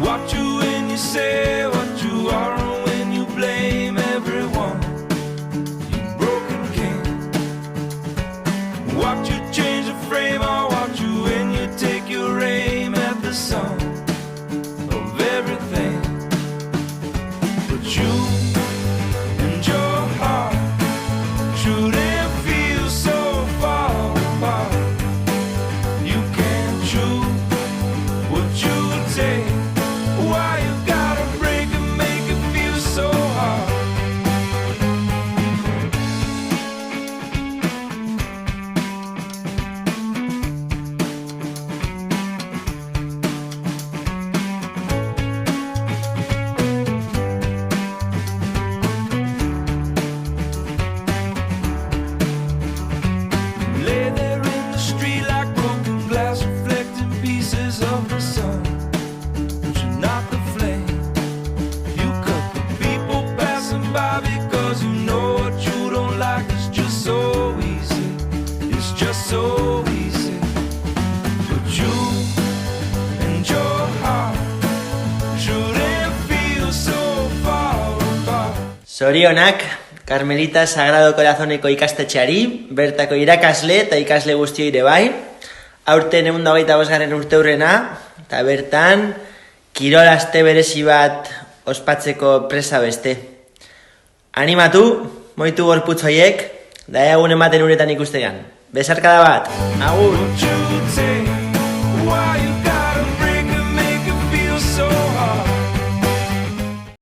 Watch you when you say what you are and when you blame everyone. You broken king. Watch you change the frame. I watch you when you take your aim at the sun of everything. But you and your heart shouldn't feel so far apart. You can't choose what you take. Why you gotta break and make it feel so hard? Lay there in the street like broken glass, reflecting pieces of the sun. But you're not the flame. You cut the people passing by because you know what you don't like is just so easy. It's just so easy. But you and your heart shouldn't feel so far apart. Zorionak, Carmelita Sagrado Corazoneko ikastetxeari, bertako irakasle eta ikasle guztioi ere bai. Aurten 125. urteurrena, eta bertan kirol aste berezi bat ospatzeko presa beste. Animatu, moitu gorputz hoiek, da egun ematen uretan ikustean. Besarkada bat, agur! What you take